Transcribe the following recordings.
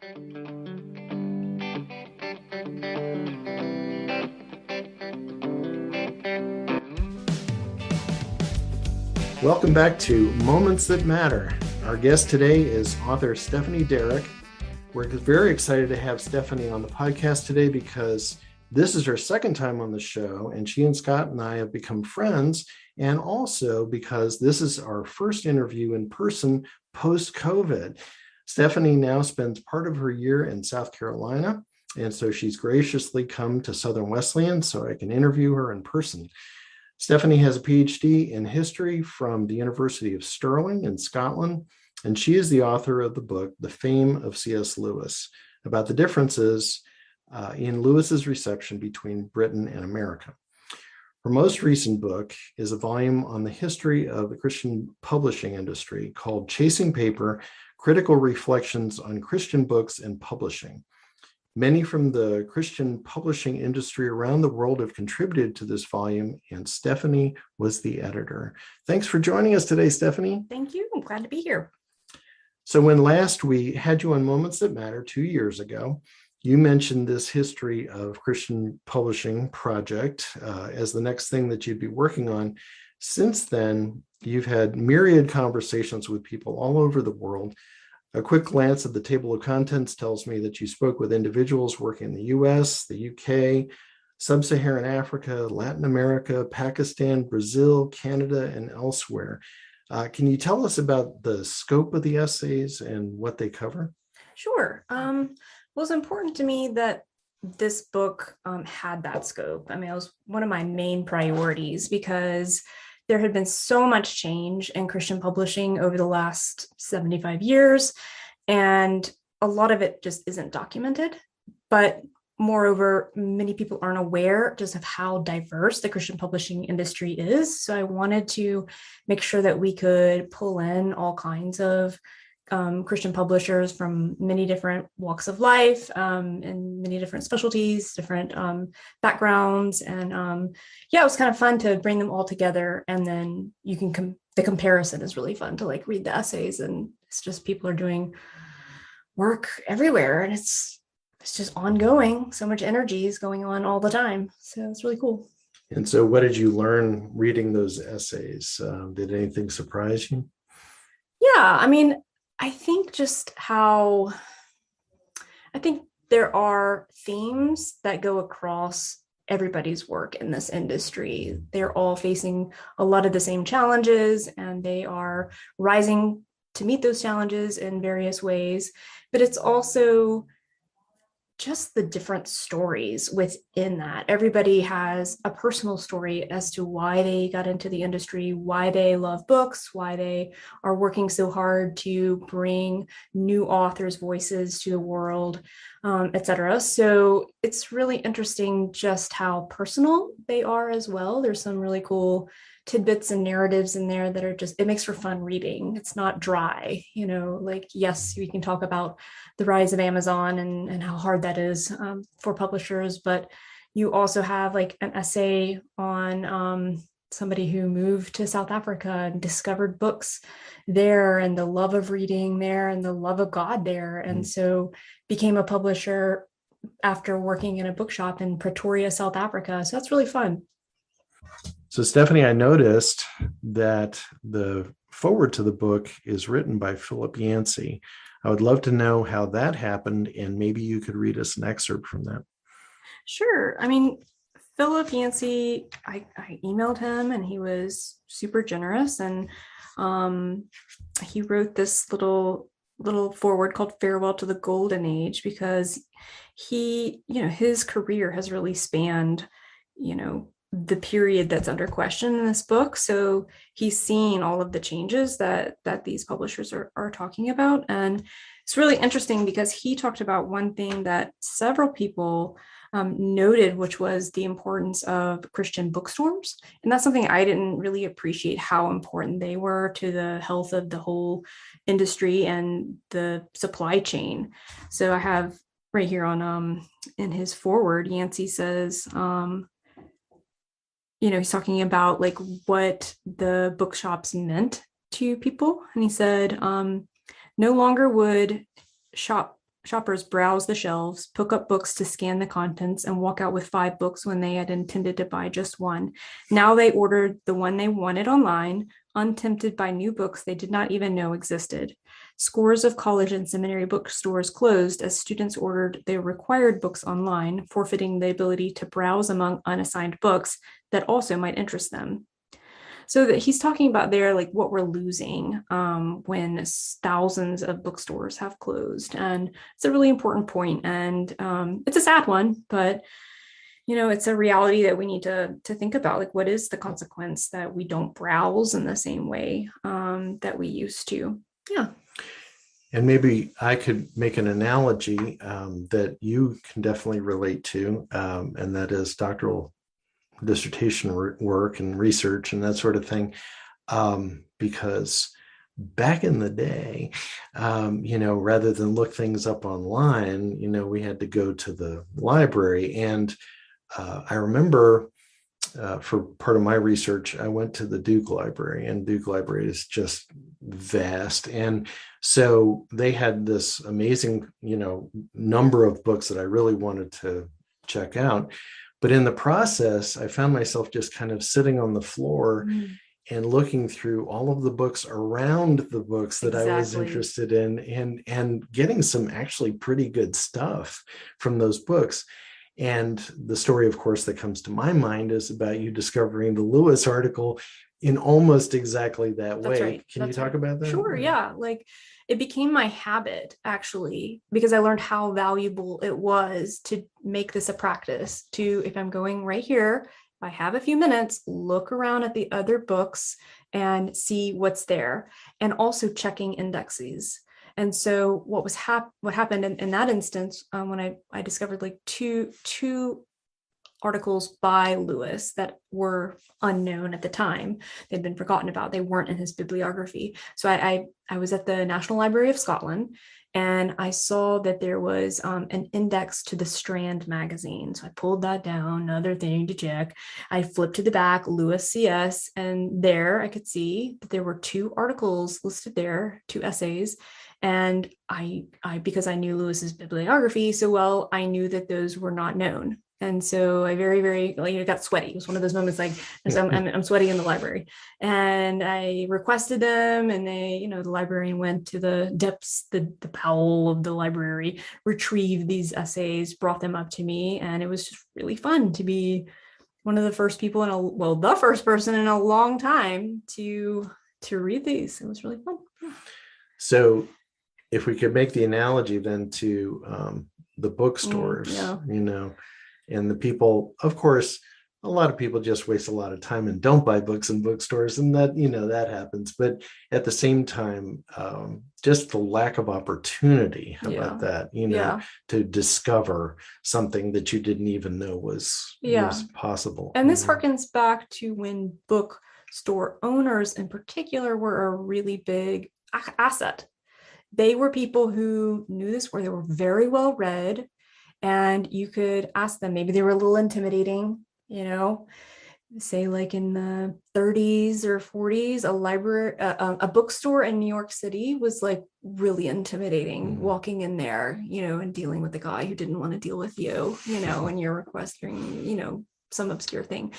Welcome back to Moments That Matter. Our guest today is author Stephanie Derrick. We're very excited to have Stephanie on the podcast today because this is her second time on the show, and she and Scott and I have become friends, and also because this is our first interview in person post-COVID. Stephanie now spends part of her year in South Carolina, and so she's graciously come to Southern Wesleyan so I can interview her in person. Stephanie has a PhD in history from the University of Stirling in Scotland, and she is the author of the book, The Fame of C.S. Lewis, about the differences in Lewis's reception between Britain and America. Her most recent book is a volume on the history of the Christian publishing industry called Chasing Paper: Critical Reflections on Christian Books and Publishing. Many from the Christian publishing industry around the world have contributed to this volume, and Stephanie was the editor. Thanks for joining us today, Stephanie. Thank you. I'm glad to be here. So when last we had you on Moments That Matter 2 years ago, you mentioned this history of Christian publishing project as the next thing that you'd be working on. Since then, you've had myriad conversations with people all over the world. A quick glance at the table of contents tells me that you spoke with individuals working in the US, the UK, Sub-Saharan Africa, Latin America, Pakistan, Brazil, Canada, and elsewhere. Can you tell us about the scope of the essays and what they cover? Sure. Well, it's important to me that this book had that scope. I mean, it was one of my main priorities because there had been so much change in Christian publishing over the last 75 years, and a lot of it just isn't documented. But moreover, many people aren't aware just of how diverse the Christian publishing industry is. So I wanted to make sure that we could pull in all kinds of Christian publishers from many different walks of life and many different specialties, different backgrounds. And it was kind of fun to bring them all together. And then you can, the comparison is really fun to like read the essays, and it's just people are doing work everywhere, and it's just ongoing. So much energy is going on all the time. So it's really cool. And so what did you learn reading those essays? Did anything surprise you? Yeah, I mean, I think there are themes that go across everybody's work in this industry. They're all facing a lot of the same challenges, and they are rising to meet those challenges in various ways. But it's also just the different stories within that. Everybody has a personal story as to why they got into the industry, why they love books, why they are working so hard to bring new authors' voices to the world, etc. So it's really interesting just how personal they are as well. There's some really cool tidbits and narratives in there that are just, it makes for fun reading. It's not dry, like, yes, we can talk about the rise of Amazon and how hard that is for publishers, but you also have like an essay on somebody who moved to South Africa and discovered books there and the love of reading there and the love of God there. And so became a publisher after working in a bookshop in Pretoria, South Africa. So that's really fun. So Stephanie, I noticed that the foreword to the book is written by Philip Yancey. I would love to know how that happened, and maybe you could read us an excerpt from that. Sure. I mean, Philip Yancey, I emailed him and he was super generous, and he wrote this little foreword called Farewell to the Golden Age, because he, his career has really spanned, the period that's under question in this book. So he's seen all of the changes that these publishers are talking about. And it's really interesting because he talked about one thing that several people noted, which was the importance of Christian bookstores. And that's something I didn't really appreciate, how important they were to the health of the whole industry and the supply chain. So I have right here on in his foreword, Yancey says, he's talking about like what the bookshops meant to people. And he said, no longer would shoppers browse the shelves, pick up books to scan the contents, and walk out with 5 books when they had intended to buy just one. Now they ordered the one they wanted online, untempted by new books they did not even know existed. Scores of college and seminary bookstores closed as students ordered their required books online, forfeiting the ability to browse among unassigned books that also might interest them. So that he's talking about there, like what we're losing when thousands of bookstores have closed. And it's a really important point. And it's a sad one, but it's a reality that we need to think about. Like, what is the consequence that we don't browse in the same way that we used to? Yeah. And maybe I could make an analogy that you can definitely relate to, and that is doctoral dissertation work and research and that sort of thing. Because back in the day, rather than look things up online, we had to go to the library. And I remember for part of my research, I went to the Duke Library, and Duke Library is just vast. And so they had this amazing, number of books that I really wanted to check out. But in the process, I found myself just kind of sitting on the floor and looking through all of the books around the books that I was interested in, and getting some actually pretty good stuff from those books. And the story, of course, that comes to my mind is about you discovering the Lewis article in almost exactly that way. Right. Can you talk about that? Sure. Yeah. Like, it became my habit, actually, because I learned how valuable it was to make this a practice to, if I'm going right here, if I have a few minutes, look around at the other books and see what's there, and also checking indexes. And so what happened in that instance, when I discovered like two articles by Lewis that were unknown at the time. They'd been forgotten about. They weren't in his bibliography. So I was at the National Library of Scotland, and I saw that there was an index to the Strand magazine. So I pulled that down, another thing to check. I flipped to the back, Lewis CS, and there I could see that there were 2 articles listed there, 2 essays. And I because I knew Lewis's bibliography so well, I knew that those were not known. And so I very, very, got sweaty. It was one of those moments like I'm sweaty in the library, and I requested them, and they, the librarian went to the depths, the bowel of the library, retrieved these essays, brought them up to me. And it was just really fun to be one of the first people the first person in a long time to read these. It was really fun. Yeah. So if we could make the analogy then to the bookstores, and the people, of course, a lot of people just waste a lot of time and don't buy books in bookstores, and that, that happens. But at the same time, just the lack of opportunity about that, to discover something that you didn't even know was possible. And this harkens back to when bookstore owners in particular were a really big asset. They were people who knew this, where they were very well read, and you could ask them. Maybe they were a little intimidating, say like in the 30s or 40s, a bookstore in New York City was like really intimidating, walking in there, and dealing with the guy who didn't want to deal with you, and you're requesting, some obscure thing.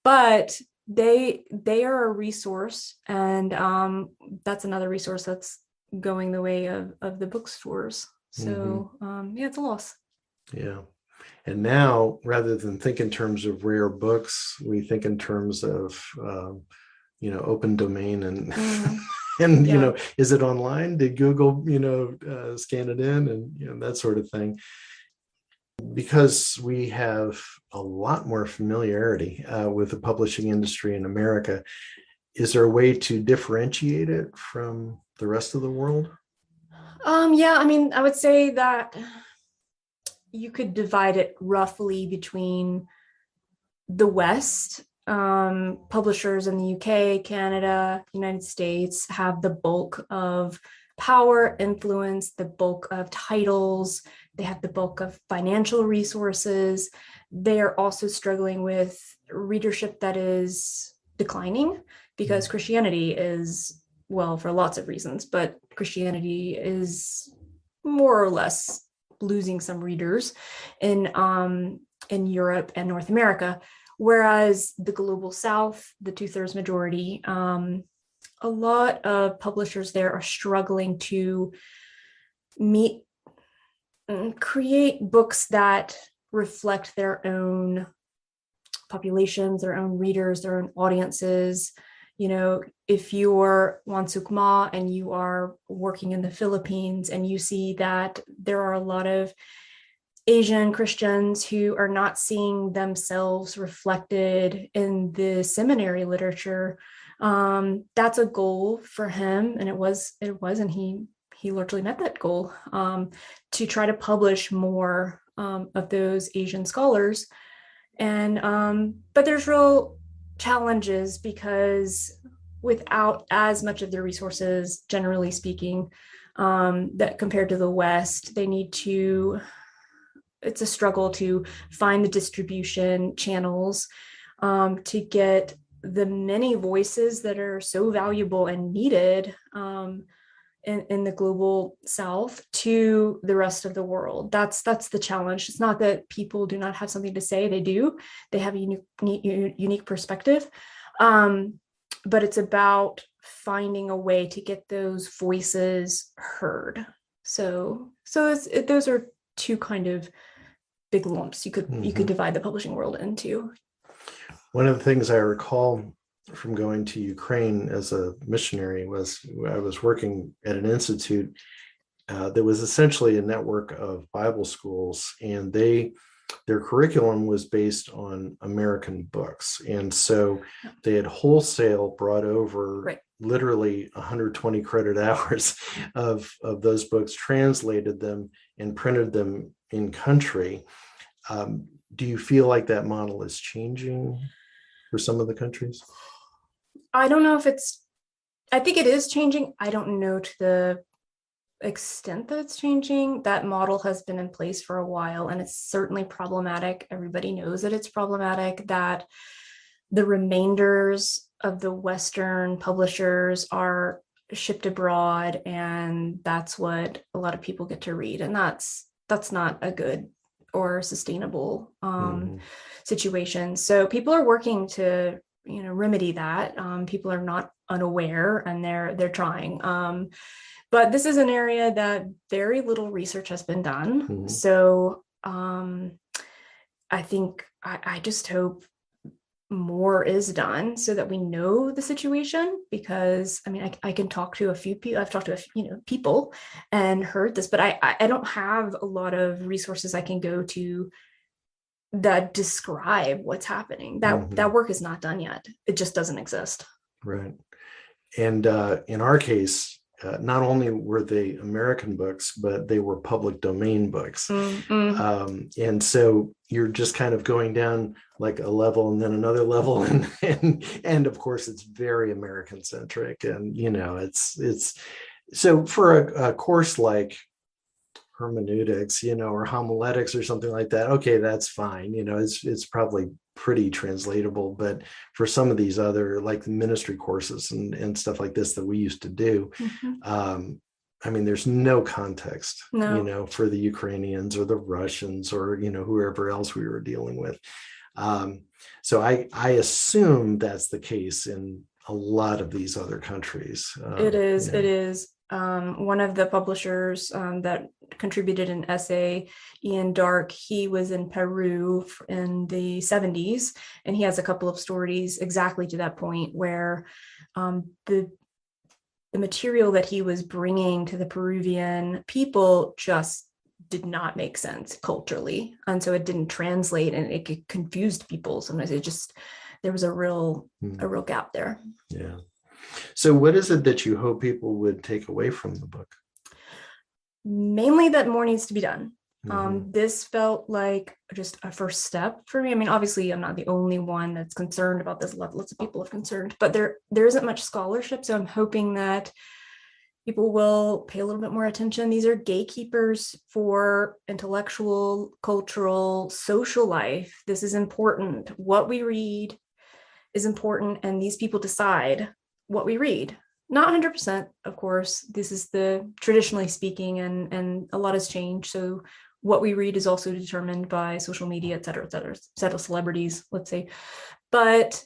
But they are a resource, and that's another resource that's going the way of the bookstores. So it's a loss. Yeah. And now, rather than think in terms of rare books, we think in terms of open domain and and is it online? Did Google scan it in, and that sort of thing. Because we have a lot more familiarity with the publishing industry in America, is there a way to differentiate it from the rest of the world? I would say that you could divide it roughly between the West. Publishers in the UK, Canada, United States have the bulk of power, influence, the bulk of titles. They have the bulk of financial resources. They are also struggling with readership that is declining, because Christianity is, for lots of reasons, but Christianity is more or less losing some readers in Europe and North America. Whereas the global South, the 2/3 majority, a lot of publishers there are struggling to meet and create books that reflect their own populations, their own readers, their own audiences. You know, if you're Wansukma and you are working in the Philippines and you see that there are a lot of Asian Christians who are not seeing themselves reflected in the seminary literature, that's a goal for him, and it was, and he largely met that goal, to try to publish more of those Asian scholars. And but there's real challenges because without as much of the resources, generally speaking, that compared to the West, they need to. It's a struggle to find the distribution channels to get the many voices that are so valuable and needed in the global South to the rest of the world. That's the challenge. It's not that people do not have something to say. They do. They have a unique perspective. But it's about finding a way to get those voices heard. So those are two kind of big lumps you could divide the publishing world into. One of the things I recall from going to Ukraine as a missionary was I was working at an institute that was essentially a network of Bible schools, and their curriculum was based on American books. And so they had wholesale brought over literally 120 credit hours of those books, translated them and printed them in country. Do you feel like that model is changing for some of the countries? I don't know if I think it is changing. I don't know to the extent that it's changing. That model has been in place for a while, and it's certainly problematic. Everybody knows that it's problematic, that the remainders of the Western publishers are shipped abroad, and that's what a lot of people get to read. And that's not a good or sustainable situation. So people are working to, remedy that. People are not unaware, and they're trying. But this is an area that very little research has been done. So I think I just hope more is done so that we know the situation, because I can talk to a few people. I've talked to a few people and heard this, but I don't have a lot of resources I can go to that describe what's happening. That work is not done yet. It just doesn't exist. Right. And in our case, not only were they American books, but they were public domain books. And so you're just kind of going down like a level and then another level. And of course, it's very American centric. And, it's so for a course like hermeneutics, or homiletics or something like that, okay, that's fine. It's probably pretty translatable. But for some of these other, like the ministry courses and stuff like this that we used to do, there's no context, for the Ukrainians or the Russians or, whoever else we were dealing with. So I assume that's the case in a lot of these other countries. It is. One of the publishers that contributed an essay, Ian Dark, he was in Peru in the 70s, and he has a couple of stories exactly to that point where the material that he was bringing to the Peruvian people just did not make sense culturally, and so it didn't translate, and it confused people. Sometimes there was a real gap there. Yeah. So what is it that you hope people would take away from the book? Mainly that more needs to be done. This felt like just a first step for me. Obviously, I'm not the only one that's concerned about this. Lots of people are concerned, but there isn't much scholarship. So I'm hoping that people will pay a little bit more attention. These are gatekeepers for intellectual, cultural, social life. This is important. What we read is important, and these people decide what we read. Not 100%, of course. This is the traditionally speaking, and a lot has changed. So what we read is also determined by social media, et cetera, set of celebrities, let's say. But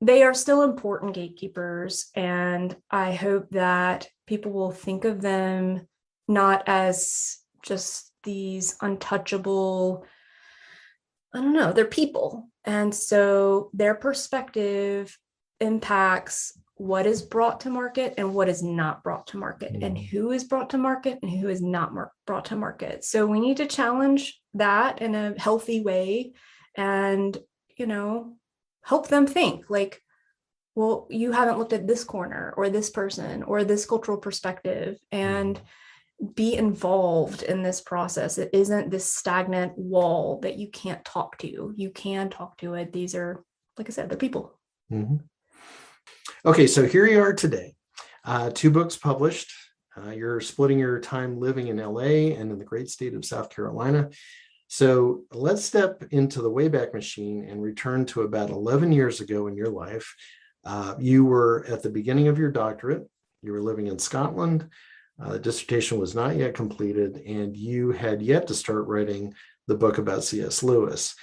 they are still important gatekeepers. And I hope that people will think of them not as just these untouchable, I don't know, they're people. And so their perspective impacts what is brought to market and what is not brought to market, and who is brought to market and who is not brought to market. So we need to challenge that in a healthy way and, help them think like, well, you haven't looked at this corner or this person or this cultural perspective, and be involved in this process. It isn't this stagnant wall that you can't talk to. You can talk to it. These are, like I said, they're people. Mm-hmm. Okay, so here you are today. 2 books published. You're splitting your time living in LA and in the great state of South Carolina. So let's step into the Wayback Machine and return to about 11 years ago in your life. You were at the beginning of your doctorate. You were living in Scotland. The dissertation was not yet completed, and you had yet to start writing the book about C.S. Lewis.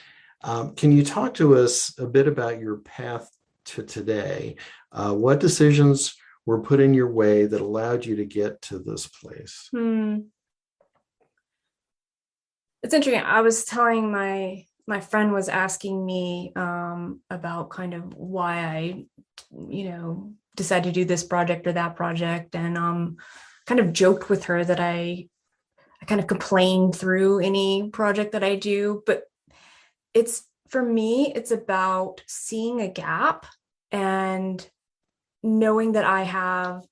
Can you talk to us a bit about your path to today? What decisions were put in your way that allowed you to get to this place? It's interesting. I was telling my friend was asking me about kind of why I, decided to do this project or that project, and kind of joked with her that I kind of complain through any project that I do. But for me, it's about seeing a gap and knowing that I have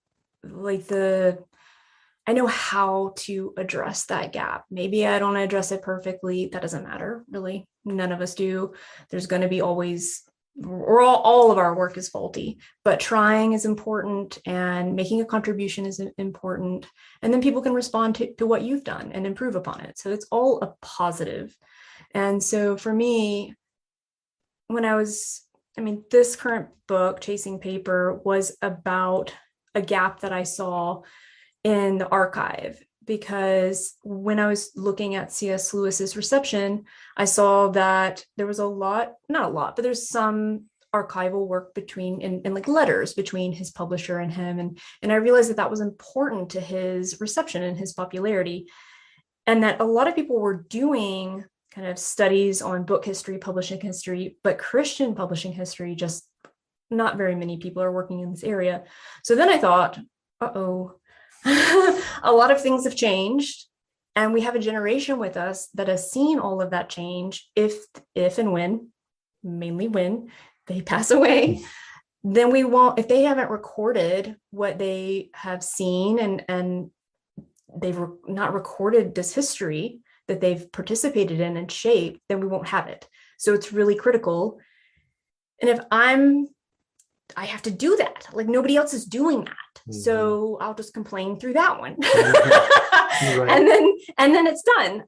I know how to address that gap. Maybe I don't address it perfectly. That doesn't matter, really. None of us do. There's going to be always, or all of our work is faulty, but trying is important and making a contribution is important. And then people can respond to what you've done and improve upon it. So it's all a positive. And so for me, this current book, Chasing Paper, was about a gap that I saw in the archive, because when I was looking at C.S. Lewis's reception, I saw that there was not a lot, but there's some archival work and like letters between his publisher and him. And I realized that was important to his reception and his popularity. And that a lot of people were doing kind of studies on book history, publishing history, but Christian publishing history, just not very many people are working in this area. So then I thought, a lot of things have changed, and we have a generation with us that has seen all of that change. If and when, mainly when they pass away, then we won't, if they haven't recorded what they have seen and they've not recorded this history that they've participated in and shaped, then we won't have it. So it's really critical. And if I have to do that, like nobody else is doing that. So I'll just complain through that one. Right. and then it's done.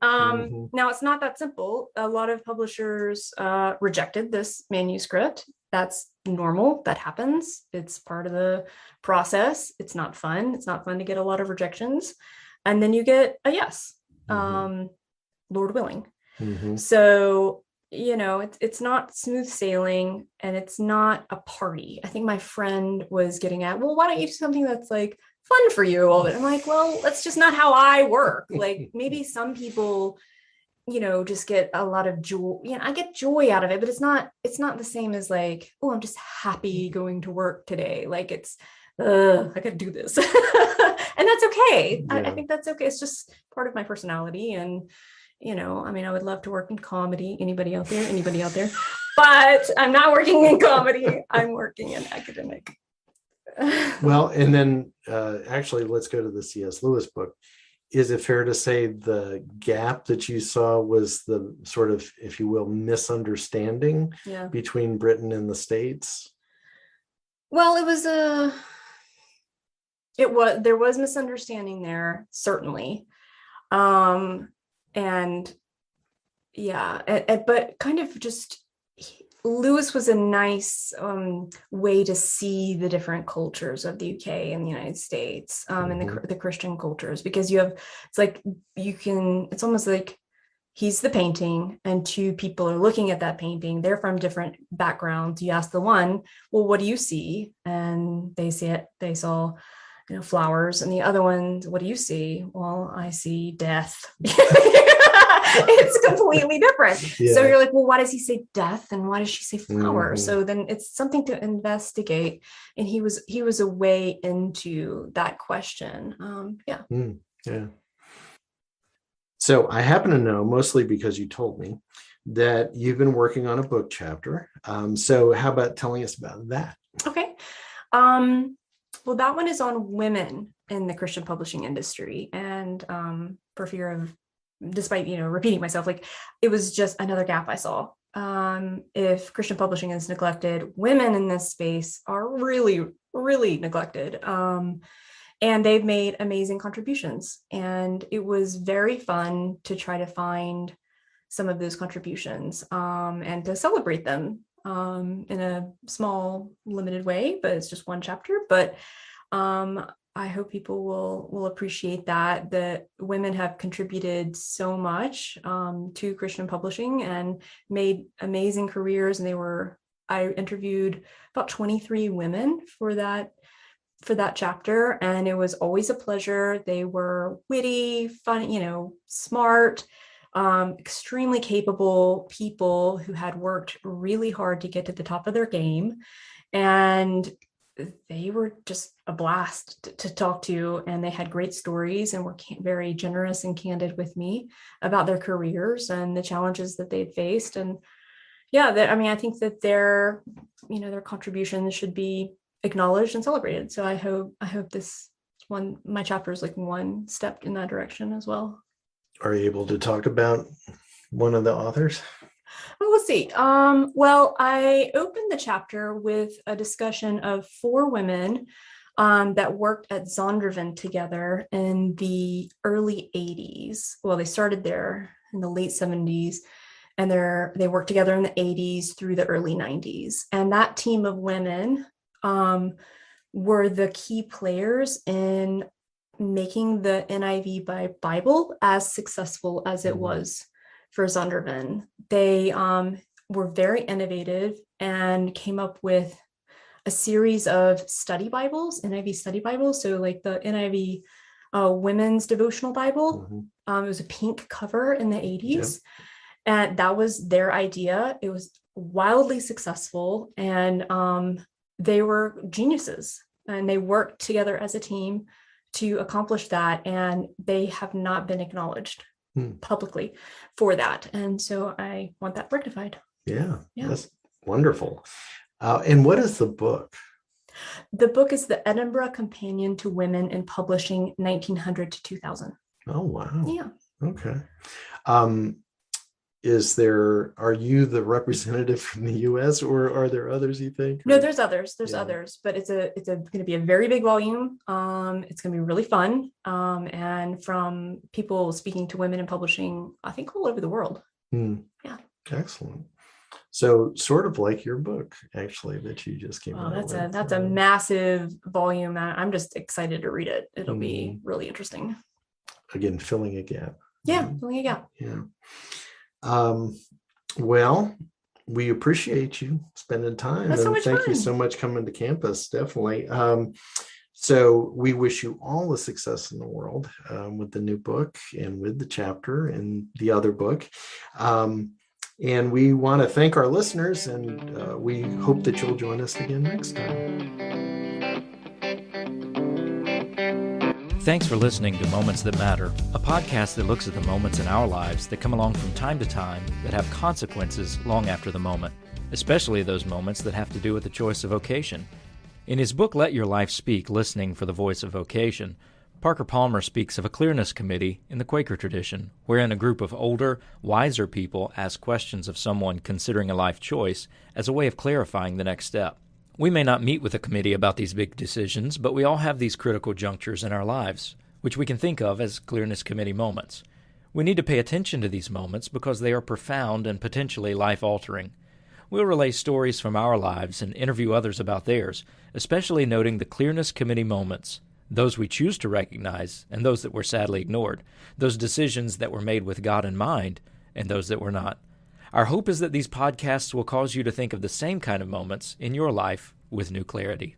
Now it's not that simple. A lot of publishers rejected this manuscript. That's normal. That happens. It's part of the process. It's not fun. It's not fun to get a lot of rejections. And then you get a yes, Lord willing. So it's not smooth sailing, and it's not a party. I think my friend was getting at, well, why don't you do something that's like fun for you all of it? I'm like, well, that's just not how I work. Like maybe some people, just get a lot of joy. I get joy out of it, but it's not the same as like, oh, I'm just happy going to work today. Like it's, I gotta do this. And that's okay. Yeah. I think that's okay. It's just part of my personality. And I would love to work in comedy. Anybody out there? But I'm not working in comedy. I'm working in academic. Well, and then actually, let's go to the C.S. Lewis book. Is it fair to say the gap that you saw was the sort of, if you will, misunderstanding between Britain and the States? Well, there was misunderstanding there, certainly. And but kind of just Lewis was a nice way to see the different cultures of the UK and the United States, and the Christian cultures, because it's almost like he's the painting and two people are looking at that painting. They're from different backgrounds. You ask the one, well, what do you see? And they saw, flowers. And the other one, what do you see? Well, I see death. It's completely different. Yeah. So you're like, well, why does he say death and why does she say flowers? So then it's something to investigate. And he was a way into that question. Yeah. Yeah. So I happen to know, mostly because you told me, that you've been working on a book chapter. So how about telling us about that? Okay. Well, that one is on women in the Christian publishing industry. And for fear of, despite, repeating myself, like it was just another gap I saw. If Christian publishing is neglected, women in this space are really, really neglected. And they've made amazing contributions. And it was very fun to try to find some of those contributions and to celebrate them in a small, limited way, but it's just one chapter. But I hope people will appreciate that women have contributed so much to Christian publishing and made amazing careers. And I interviewed about 23 women for that chapter, and it was always a pleasure. They were witty, fun, smart, extremely capable people who had worked really hard to get to the top of their game. And they were just a blast to talk to, and they had great stories and were very generous and candid with me about their careers and the challenges that they'd faced. And yeah, I think that their contributions should be acknowledged and celebrated. So I hope my chapter is like one step in that direction as well. Are you able to talk about one of the authors? Well, let's see. Well, I opened the chapter with a discussion of 4 women that worked at Zondervan together in the early 80s. Well, they started there in the late 70s, and they worked together in the 80s through the early 90s. And that team of women were the key players in making the NIV Bible as successful as it was for Zondervan. They were very innovative and came up with a series of study Bibles, NIV study Bibles. So like the NIV Women's Devotional Bible, it was a pink cover in the 80s. Yeah. And that was their idea. It was wildly successful, and they were geniuses, and they worked together as a team to accomplish that. And they have not been acknowledged publicly for that. And so I want that rectified. Yeah. That's wonderful. And what is the book? The book is the Edinburgh Companion to Women in Publishing, 1900 to 2000. Oh, wow. Yeah. Okay. Are you the representative from the US, or are there others you think? No, there's others. There's others, but it's going to be a very big volume. It's going to be really fun. And from people speaking to women in publishing, I think all over the world. Yeah. Excellent. So sort of like your book, actually, that you just came out with. That's a massive volume. I'm just excited to read it. It'll be really interesting. Again, filling a gap. Yeah, filling a gap. Yeah. Well, we appreciate you spending time. That's so much fun. Thank you so much coming to campus. Definitely. So we wish you all the success in the world with the new book and with the chapter and the other book. And we want to thank our listeners, and we hope that you'll join us again next time. Thanks for listening to Moments That Matter, a podcast that looks at the moments in our lives that come along from time to time that have consequences long after the moment, especially those moments that have to do with the choice of vocation. In his book, Let Your Life Speak, Listening for the Voice of Vocation, Parker Palmer speaks of a clearness committee in the Quaker tradition, wherein a group of older, wiser people ask questions of someone considering a life choice as a way of clarifying the next step. We may not meet with a committee about these big decisions, but we all have these critical junctures in our lives, which we can think of as clearness committee moments. We need to pay attention to these moments because they are profound and potentially life-altering. We'll relay stories from our lives and interview others about theirs, especially noting the clearness committee moments, those we choose to recognize and those that were sadly ignored, those decisions that were made with God in mind and those that were not. Our hope is that these podcasts will cause you to think of the same kind of moments in your life with new clarity.